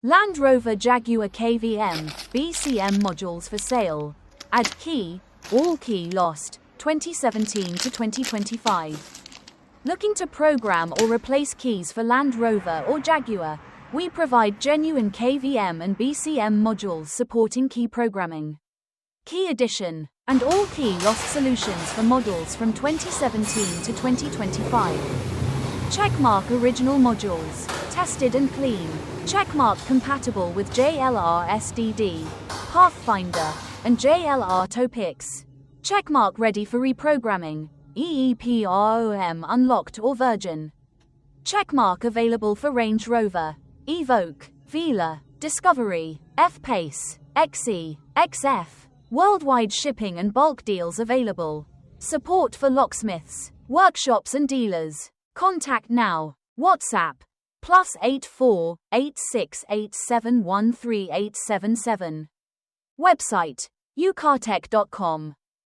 Land Rover Jaguar KVM, BCM modules for sale. Add key, all key lost, 2017 to 2025. Looking to program or replace keys for Land Rover or Jaguar? We provide genuine KVM and BCM modules supporting key programming, key addition, and all key loss solutions for models from 2017 to 2025. Checkmark original modules, tested and clean. Checkmark compatible with JLR SDD, Pathfinder, and JLR TOPix. Checkmark ready for reprogramming, EEPROM unlocked or virgin. Checkmark available for Range Rover, Evoque, Velar, Discovery, F-Pace, XE, XF. Worldwide shipping and bulk deals available. Support for locksmiths, workshops and dealers. Contact now. WhatsApp +84 8687138877. Website eucartech.com.